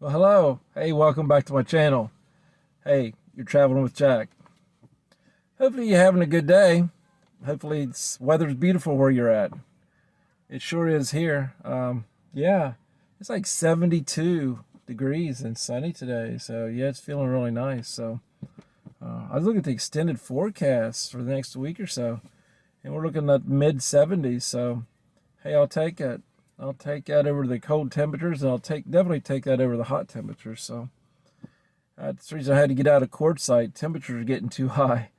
Well, hello. Hey, welcome back to my channel. Hey, you're traveling with Jack. Hopefully you're having a good day. Hopefully weather's beautiful where you're at. It sure is here. Yeah, it's like 72 degrees and sunny today. So yeah, it's feeling really nice. So I was looking at the extended forecast for the next week or so, and we're looking at mid 70s. So hey, I'll take it. I'll take that over the cold temperatures, and I'll definitely take that over the hot temperatures. So that's the reason I had to get out of quartzsite. Temperatures are getting too high.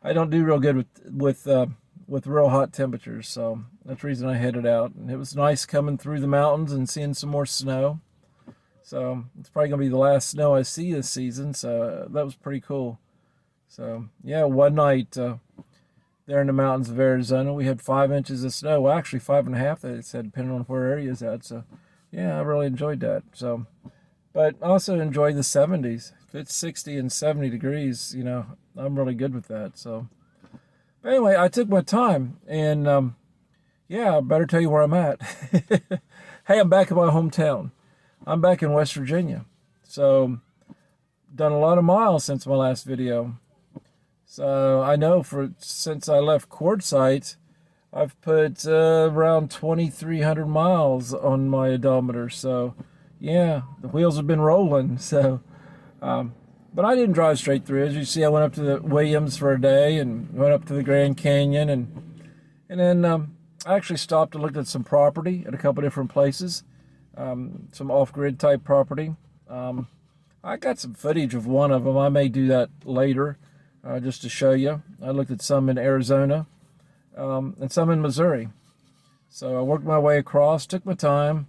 I don't do real good with real hot temperatures, so that's the reason I headed out. And it was nice coming through the mountains and seeing some more snow. So it's probably gonna be the last snow I see this season. So that was pretty cool. So yeah, one night there in the mountains of Arizona, we had 5 inches of snow. Well, actually 5.5, they said, depending on where area is at. So yeah, I really enjoyed that. So, but also enjoy the 70s. If it's 60 and 70 degrees, you know, I'm really good with that. So, but anyway, I took my time, and yeah, I better tell you where I'm at. Hey, I'm back in my hometown. I'm back in West Virginia. So, done a lot of miles since my last video. So I know since I left quartzsite, I've put around 2,300 miles on my odometer. So yeah, the wheels have been rolling. So, but I didn't drive straight through. As you see, I went up to the Williams for a day and went up to the Grand Canyon, and then I actually stopped and looked at some property at a couple different places, some off-grid type property. I got some footage of one of them. I may do that later. Just to show you. I looked at some in Arizona and some in Missouri. So I worked my way across, took my time,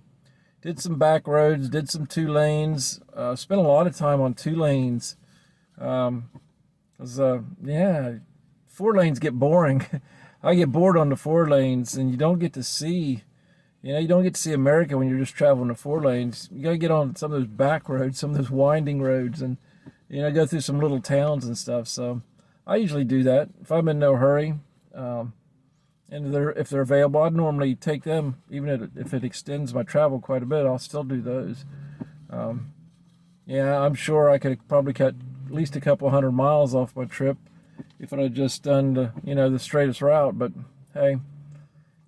did some back roads, did some 2 lanes, spent a lot of time on 2 lanes. Yeah, 4 lanes get boring. I get bored on the 4 lanes, and you don't get to see, you don't get to see America when you're just traveling the 4 lanes. You got to get on some of those back roads, some of those winding roads, and go through some little towns and stuff. So I usually do that if I'm in no hurry, and if they're available. I'd normally take them, even if it extends my travel quite a bit. I'll still do those. Yeah, I'm sure I could probably cut at least a couple 100 miles off my trip if I had just done the straightest route. But hey,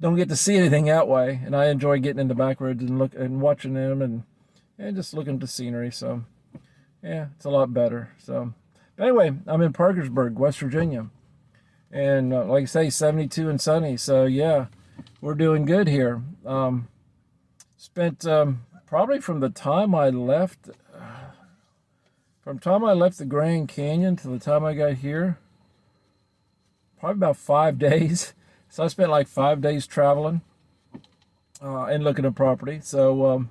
don't get to see anything that way, and I enjoy getting in the back roads and watching them and just looking at the scenery. So yeah, it's a lot better. So, but anyway, I'm in Parkersburg, West Virginia, and like I say, 72 and sunny. So yeah, we're doing good here. Spent probably from the time I left the Grand Canyon to the time I got here, probably about 5 days. So I spent like 5 days traveling and looking at property. So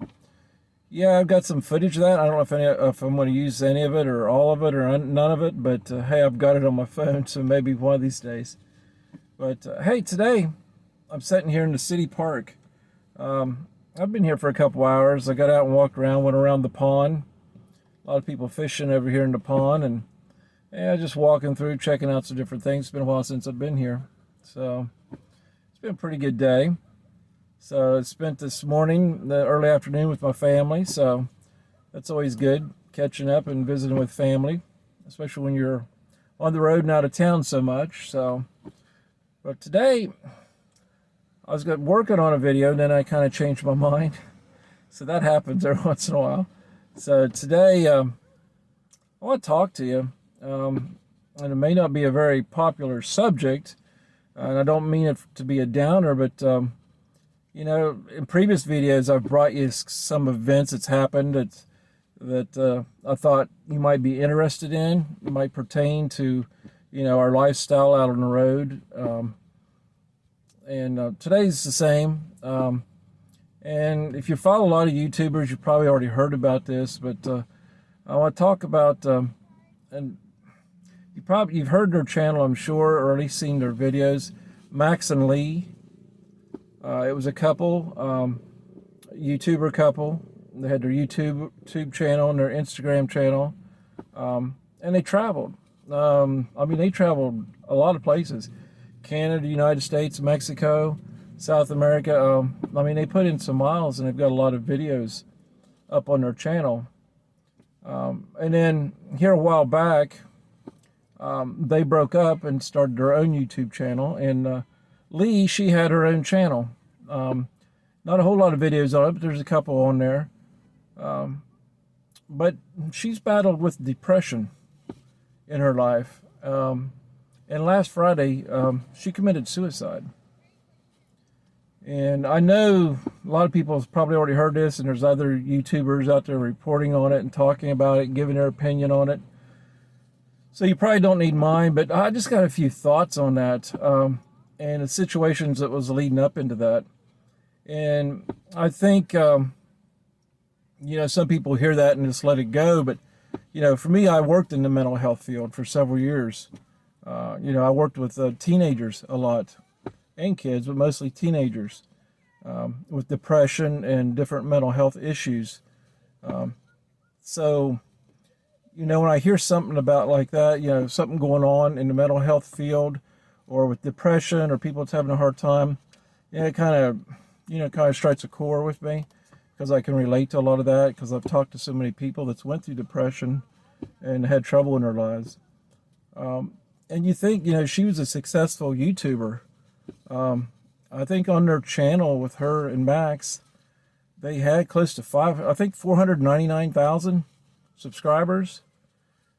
yeah, I've got some footage of that. I don't know if I'm going to use any of it or all of it or none of it, but hey, I've got it on my phone, so maybe one of these days. But hey, today I'm sitting here in the city park. I've been here for a couple hours. I got out and walked around, went around the pond. A lot of people fishing over here in the pond, and yeah, just walking through, checking out some different things. It's been a while since I've been here, so it's been a pretty good day. So I spent this morning, the early afternoon, with my family. So that's always good, catching up and visiting with family, especially when you're on the road and out of town so much. So, but today I was working on a video, and then I kind of changed my mind. So that happens every once in a while. So today I want to talk to you, and it may not be a very popular subject, and I don't mean it to be a downer, but in previous videos, I've brought you some events that's happened that I thought you might be interested in. It might pertain to, our lifestyle out on the road. And today's the same. And if you follow a lot of YouTubers, you probably already heard about this, but I want to talk about, and you've heard their channel, I'm sure, or at least seen their videos, Max and Lee. It was a couple, YouTuber couple. They had their YouTube channel and their Instagram channel, and they traveled. They traveled a lot of places: Canada, United States, Mexico, South America. They put in some miles, and they've got a lot of videos up on their channel. And then here a while back, they broke up and started their own YouTube channel. And Lee, she had her own channel. Not a whole lot of videos on it, but there's a couple on there. But she's battled with depression in her life. And last Friday, she committed suicide. And I know a lot of people have probably already heard this, and there's other YouTubers out there reporting on it and talking about it and giving their opinion on it. So you probably don't need mine, but I just got a few thoughts on that and the situations that was leading up into that. And I think, some people hear that and just let it go. But, for me, I worked in the mental health field for several years. I worked with teenagers a lot. And kids, but mostly teenagers, with depression and different mental health issues. So, when I hear something about like that, something going on in the mental health field or with depression or people that's having a hard time, it kind of strikes a chord with me because I can relate to a lot of that because I've talked to so many people that's went through depression and had trouble in their lives. And you think, she was a successful YouTuber. I think on their channel with her and Max, they had close to 499,000 subscribers.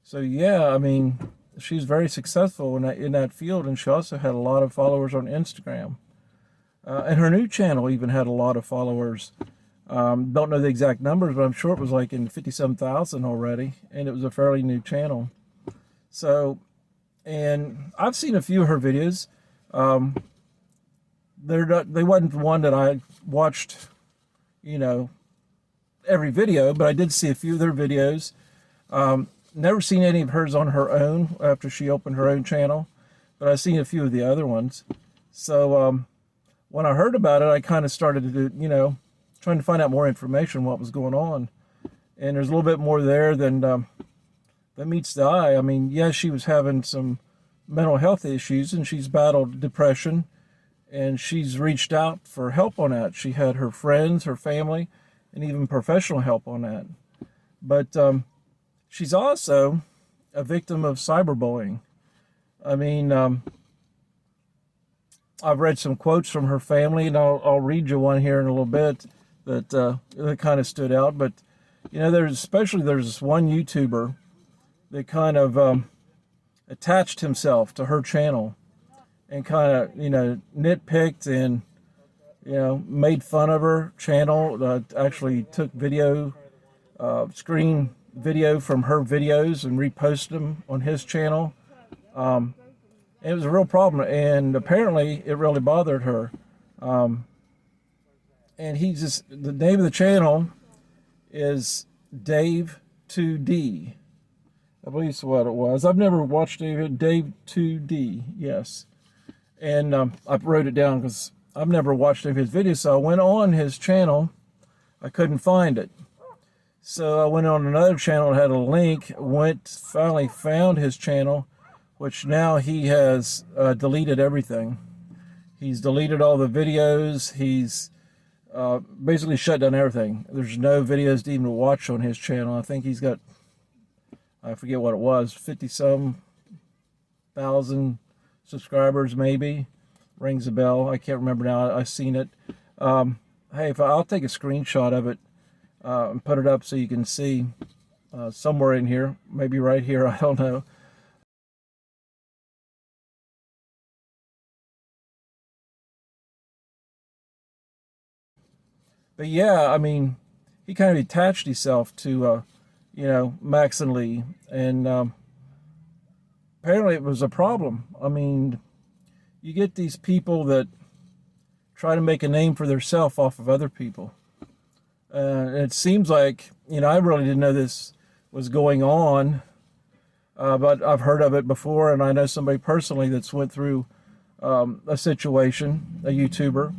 So yeah, she's very successful in that field, and she also had a lot of followers on Instagram. And her new channel even had a lot of followers. Don't know the exact numbers, but I'm sure it was like in 57,000 already, and it was a fairly new channel. So, and I've seen a few of her videos. They wasn't one that I watched, every video, but I did see a few of their videos. Never seen any of hers on her own after she opened her own channel, but I've seen a few of the other ones. So when I heard about it, I kind of started to, trying to find out more information, what was going on. And there's a little bit more there than meets the eye. Yes, she was having some mental health issues, and she's battled depression. And she's reached out for help on that. She had her friends, her family, and even professional help on that. But she's also a victim of cyberbullying. I've read some quotes from her family, and I'll read you one here in a little bit that kind of stood out. But, there's this one YouTuber that kind of attached himself to her channel and kind of, nitpicked and, made fun of her channel. Actually took screen video from her videos and reposted them on his channel. It was a real problem, and apparently it really bothered her. And the name of the channel is Dave 2D. I believe that's what it was. I've never watched Dave 2D, yes. And I wrote it down because I've never watched any of his videos. So I went on his channel. I couldn't find it. So I went on another channel that had a link. Finally found his channel, which now he has deleted everything. He's deleted all the videos. He's basically shut down everything. There's no videos to even watch on his channel. I think he's got, I forget what it was, 50-some thousand subscribers maybe. Rings a bell. I can't remember now. I've seen it. Hey, I'll take a screenshot of it and put it up so you can see somewhere in here. Maybe right here. I don't know. But yeah, he kind of attached himself to, Max and Lee. And apparently it was a problem. You get these people that try to make a name for themselves off of other people. It seems like, I really didn't know this was going on, but I've heard of it before, and I know somebody personally that's went through a situation, a YouTuber,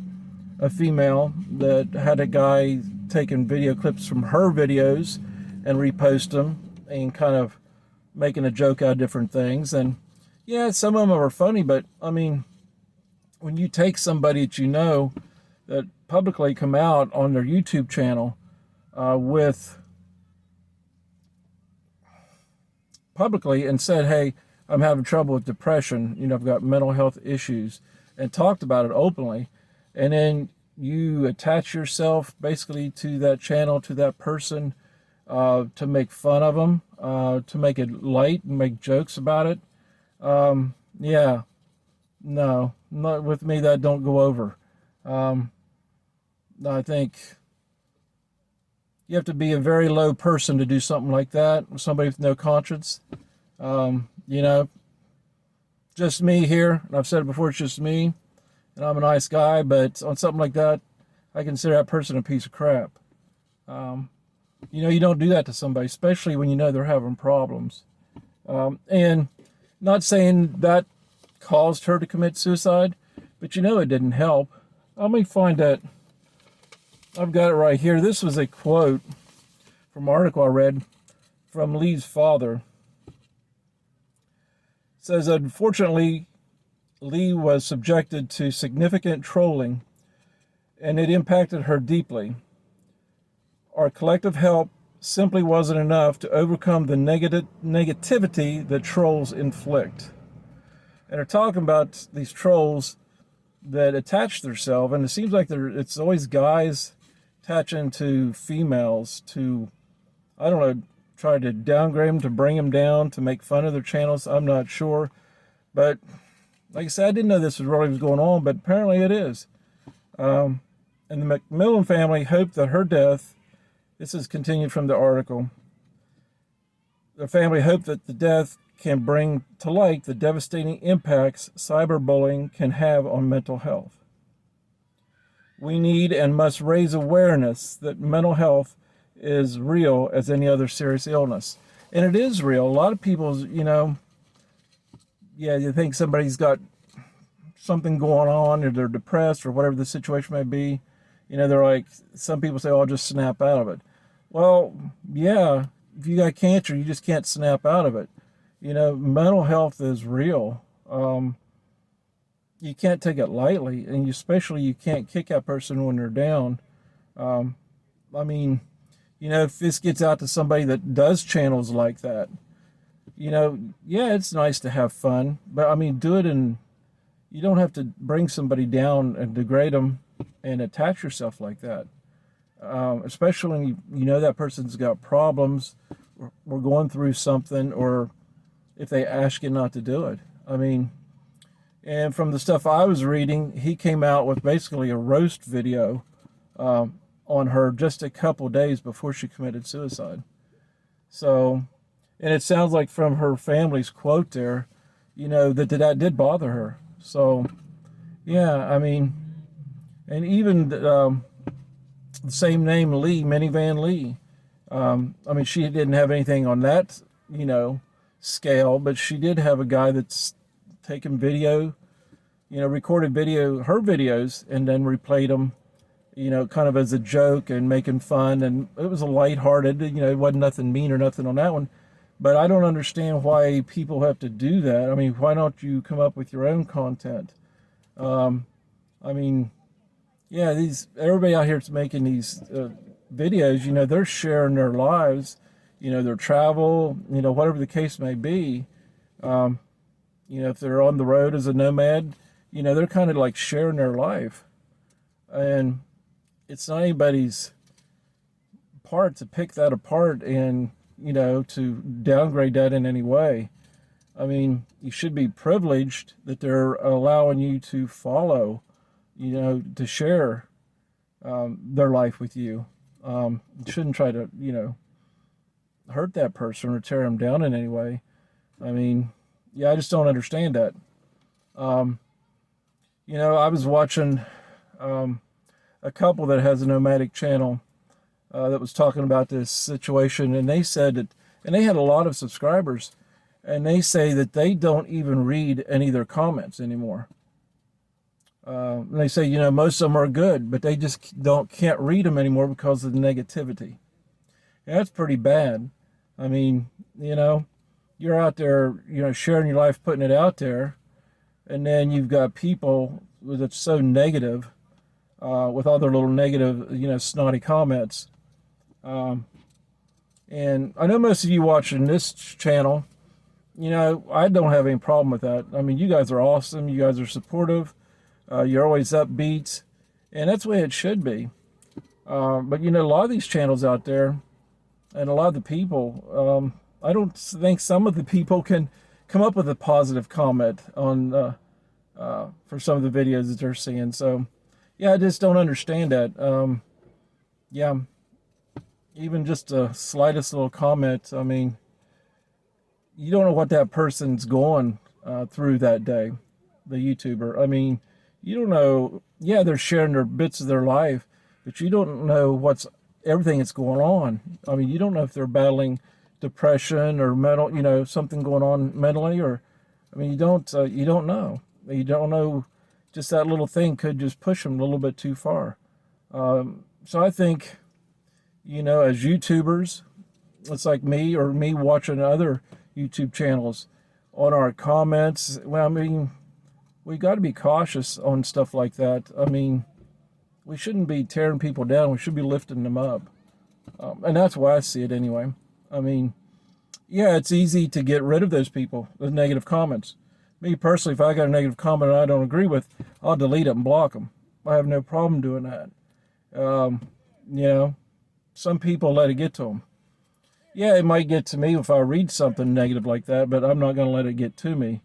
a female, that had a guy taking video clips from her videos and repost them and kind of making a joke out of different things. And yeah, some of them are funny, but when you take somebody that that publicly come out on their YouTube channel with publicly and said, hey, I'm having trouble with depression, I've got mental health issues, and talked about it openly, and then you attach yourself basically to that channel, to that person, to make fun of them, to make it light and make jokes about it. Yeah, no, not with me. That don't go over. I think you have to be a very low person to do something like that. Somebody with no conscience. Just me here, and I've said it before, it's just me, and I'm a nice guy, but on something like that, I consider that person a piece of crap. You don't do that to somebody, especially when you know they're having problems. And not saying that caused her to commit suicide, but it didn't help. Let me find that. I've got it right here. This was a quote from an article I read from Lee's father. It says, unfortunately, Lee was subjected to significant trolling, and it impacted her deeply. Our collective help simply wasn't enough to overcome the negativity that trolls inflict. And they're talking about these trolls that attach themselves, and it seems like it's always guys attaching to females to, I don't know, try to downgrade them, to bring them down, to make fun of their channels. I'm not sure. But like I said, I didn't know this was going on, but apparently it is. And the MacMillan family hoped that her death, this is continued from the article, the family hoped that the death can bring to light the devastating impacts cyberbullying can have on mental health. We need and must raise awareness that mental health is real as any other serious illness. And it is real. A lot of people, you think somebody's got something going on, or they're depressed, or whatever the situation may be. They're like, some people say, oh, I'll just snap out of it. Well, yeah, if you got cancer, you just can't snap out of it. Mental health is real. You can't take it lightly, and especially you can't kick that person when they're down. If this gets out to somebody that does channels like that, yeah, it's nice to have fun, but do it, and you don't have to bring somebody down and degrade them and attach yourself like that. Especially when you know that person's got problems, or going through something, or if they ask you not to do it. And from the stuff I was reading, he came out with basically a roast video on her just a couple days before she committed suicide. So, and it sounds like from her family's quote there, that did bother her. So, yeah, and even the same name, Lee, Minivan Lee. She didn't have anything on that, scale, but she did have a guy that's taken video, recorded her videos, and then replayed them, kind of as a joke and making fun. And it was a lighthearted, it wasn't nothing mean or nothing on that one. But I don't understand why people have to do that. Why don't you come up with your own content? Yeah, everybody out here is making these videos, they're sharing their lives, their travel, whatever the case may be. If they're on the road as a nomad, they're kind of like sharing their life. And it's not anybody's part to pick that apart and, to downgrade that in any way. You should be privileged that they're allowing you to follow, to share their life with you. You shouldn't try to, hurt that person or tear them down in any way. Yeah, I just don't understand that. I was watching a couple that has a nomadic channel that was talking about this situation, and they said that, and they had a lot of subscribers, and they say that they don't even read any of their comments anymore. And they say, most of them are good, but they just can't read them anymore because of the negativity. And that's pretty bad. You're out there, sharing your life, putting it out there, and then you've got people that's so negative, with all their little negative, snotty comments. And I know most of you watching this channel, you know, I don't have any problem with that. I mean, you guys are awesome. You guys are supportive. You're always upbeat, and that's the way it should be. But you know, a lot of these channels out there, and a lot of the people, I don't think some of the people can come up with a positive comment on for some of the videos that they're seeing. So, yeah, I just don't understand that. Yeah, even just the slightest little comment. I mean, you don't know what that person's going through that day, the YouTuber. I mean, you don't know. Yeah, they're sharing their bits of their life, but you don't know everything that's going on. I mean, you don't know if they're battling depression or mental, you know, something going on mentally, or, I mean, you don't know. You don't know. Just that little thing could just push them a little bit too far. So I think, you know, as YouTubers, it's like me watching other YouTube channels, on our comments. Well, I mean, we got to be cautious on stuff like that. I mean, we shouldn't be tearing people down. We should be lifting them up. And that's why I see it anyway. I mean, yeah, it's easy to get rid of those people, those negative comments. Me personally, if I got a negative comment I don't agree with, I'll delete it and block them. I have no problem doing that. You know, some people let it get to them. Yeah, it might get to me if I read something negative like that, but I'm not going to let it get to me.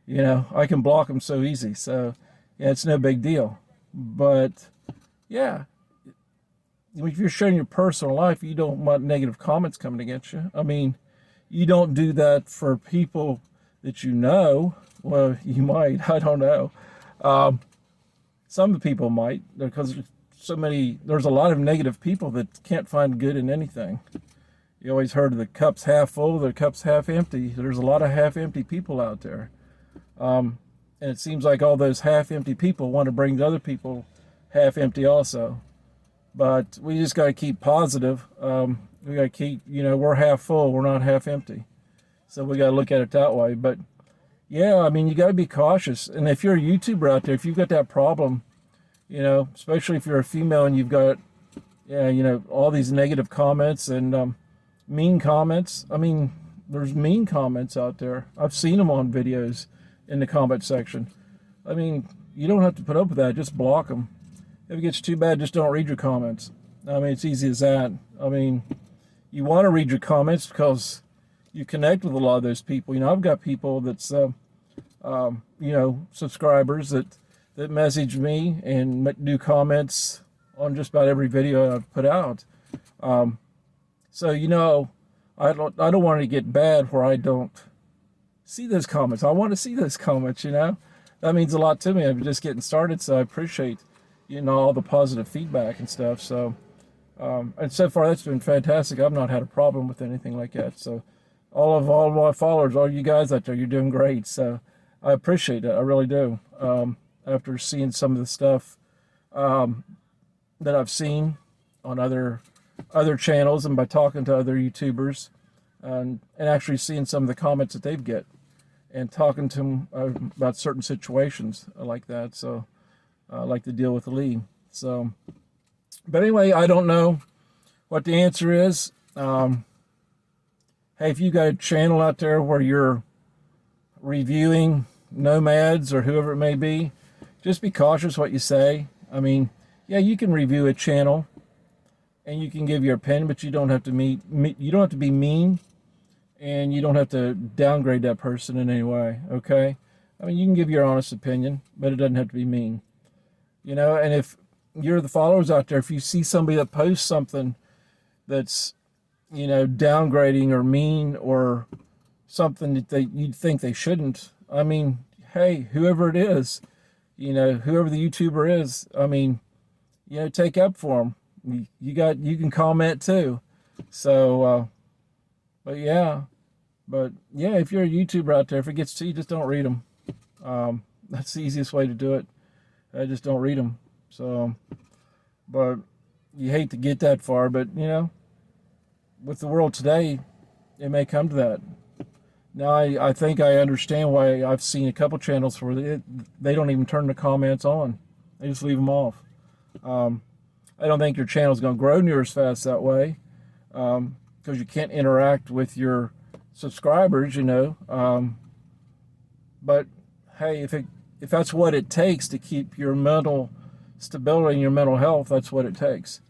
You know, I can block them so easy. So, yeah, it's no big deal. But, yeah, if you're sharing your personal life, you don't want negative comments coming against you. I mean, you don't do that for people that you know. Well, you might. I don't know. Some people might, because there's a lot of negative people that can't find good in anything. You always heard of the cup's half full, the cup's half empty. There's a lot of half-empty people out there. And it seems like all those half-empty people want to bring the other people half-empty also. But we just got to keep positive. We got to keep, you know, we're half full, we're not half empty. So we got to look at it that way. But yeah, I mean, you got to be cautious. And if you're a YouTuber out there, if you've got that problem, you know, especially if you're a female and you've got, yeah, you know, all these negative comments and mean comments. I mean, there's mean comments out there. I've seen them on videos in the comment section. I mean, you don't have to put up with that. Just block them. If it gets too bad, just don't read your comments. I mean, it's easy as that. I mean, you want to read your comments because you connect with a lot of those people. You know, I've got people that's, you know, subscribers that message me and do comments on just about every video I've put out. So, you know, I don't want to get bad where I don't see those comments. I want to see those comments, you know. That means a lot to me. I'm just getting started, so I appreciate, you know, all the positive feedback and stuff. So, and so far that's been fantastic. I've not had a problem with anything like that. So, all of my followers, all you guys out there, you're doing great. So, I appreciate it. I really do. After seeing some of the stuff that I've seen on other channels and by talking to other YouTubers, and actually seeing some of the comments that they've get and talking to them about certain situations like that. So, like the deal with Lee. So, but anyway, I don't know what the answer is. Hey, if you got a channel out there where you're reviewing nomads or whoever it may be, just be cautious what you say. I mean, yeah, you can review a channel and you can give your opinion, but you don't have to you don't have to be mean, and you don't have to downgrade that person in any way. Okay? I mean, you can give your honest opinion, but it doesn't have to be mean. You know, and if you're the followers out there, if you see somebody that posts something that's, you know, downgrading or mean or something that you'd think they shouldn't, I mean, hey, whoever it is, you know, whoever the YouTuber is, I mean, you know, take up for them. You can comment too. So, but yeah, if you're a YouTuber out there, if it gets to you, just don't read them. That's the easiest way to do it. I just don't read them. So, but you hate to get that far, but you know, with the world today, it may come to that. Now, I think I understand why I've seen a couple channels where they don't even turn the comments on. They just leave them off. I don't think your channel is going to grow near as fast that way, because you can't interact with your subscribers, you know. But hey, if that's what it takes to keep your mental stability and your mental health, that's what it takes.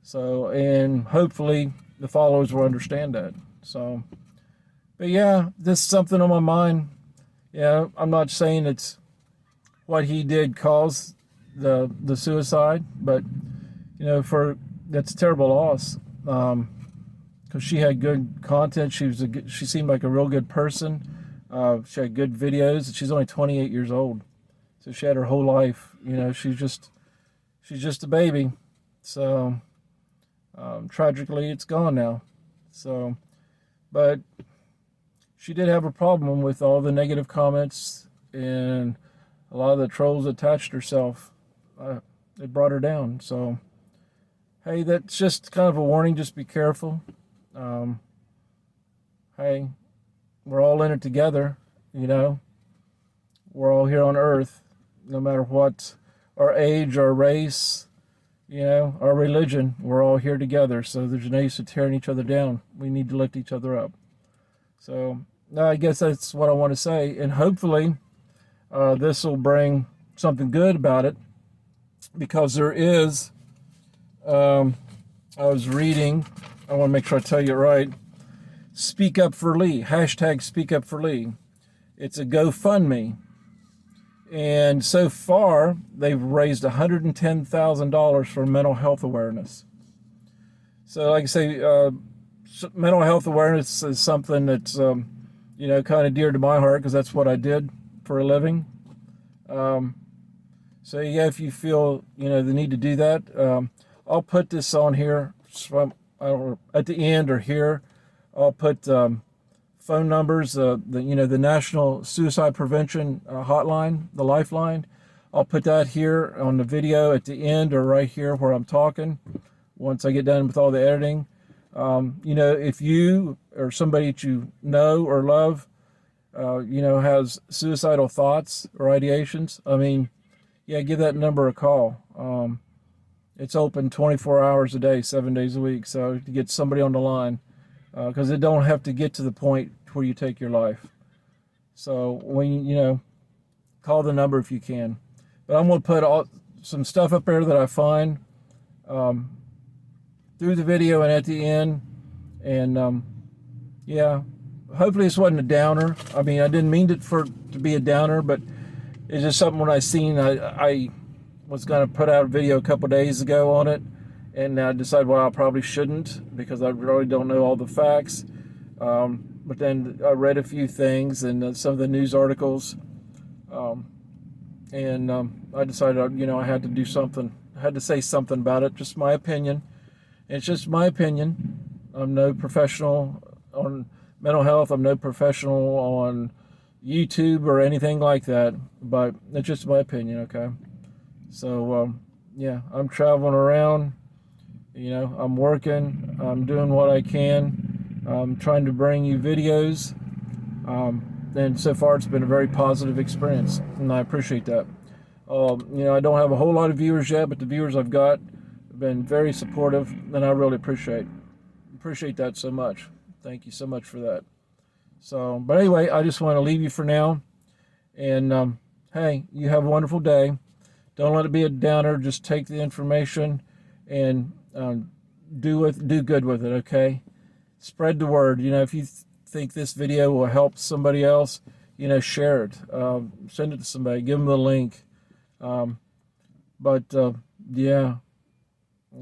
So, and hopefully the followers will understand that. So, but yeah, this is something on my mind. Yeah, I'm not saying it's what he did caused the suicide, but you know, that's a terrible loss. Because she had good content. She seemed like a real good person. She had good videos. She's only 28 years old, so she had her whole life. You know, she's just a baby. So tragically, it's gone now. So, but she did have a problem with all the negative comments and a lot of the trolls attached herself. It brought her down. So, hey, that's just kind of a warning. Just be careful. Hey, we're all in it together, you know. We're all here on Earth, no matter what our age, our race, you know, our religion. We're all here together. So there's no use of tearing each other down. We need to lift each other up. So I guess that's what I want to say. And hopefully this will bring something good about it, because there is, I was reading, I want to make sure I tell you right, Speak Up for Lee, hashtag Speak Up for Lee. It's a GoFundMe. And so far, they've raised $110,000 for mental health awareness. So like I say, mental health awareness is something that's, you know, kind of dear to my heart, because that's what I did for a living. So yeah, if you feel, you know, the need to do that, I'll put this on here at the end or here. I'll put phone numbers, you know, the National Suicide Prevention Hotline, the Lifeline. I'll put that here on the video at the end or right here where I'm talking once I get done with all the editing. You know, if you or somebody that you know or love, you know, has suicidal thoughts or ideations, I mean, yeah, give that number a call. It's open 24 hours a day, 7 days a week. So to get somebody on the line, because it don't have to get to the point where you take your life. So when you know, call the number if you can. But I'm going to put some stuff up there that I find through the video and at the end. And yeah, hopefully this wasn't a downer. I mean, I didn't mean it to be a downer, but it's just something when I seen. I was going to put out a video a couple days ago on it, and I decided, well, I probably shouldn't, because I really don't know all the facts. But then I read a few things and some of the news articles, and I decided, you know, I had to do something. I had to say something about it. Just my opinion. It's just my opinion. I'm no professional on mental health. I'm no professional on YouTube or anything like that. But it's just my opinion, okay? So, yeah, I'm traveling around. You know, I'm working. I'm doing what I can. I'm trying to bring you videos. And so far, it's been a very positive experience, and I appreciate that. You know, I don't have a whole lot of viewers yet, but the viewers I've got have been very supportive, and I really appreciate that so much. Thank you so much for that. So, but anyway, I just want to leave you for now. And hey, you have a wonderful day. Don't let it be a downer. Just take the information and do good with it. Okay, spread the word. You know, if you think this video will help somebody else, you know, share it. Send it to somebody. Give them the link. But yeah,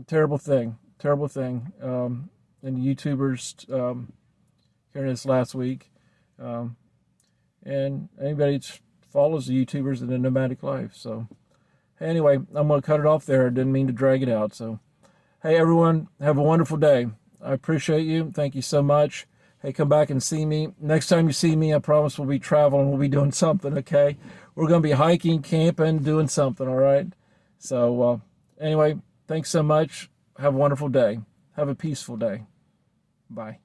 terrible thing. And YouTubers hearing this last week, and anybody that follows the YouTubers in a nomadic life. So anyway, I'm going to cut it off there. I didn't mean to drag it out. So hey, everyone, have a wonderful day. I appreciate you. Thank you so much. Hey, come back and see me. Next time you see me, I promise we'll be traveling. We'll be doing something, okay? We're going to be hiking, camping, doing something, all right? So anyway, thanks so much. Have a wonderful day. Have a peaceful day. Bye.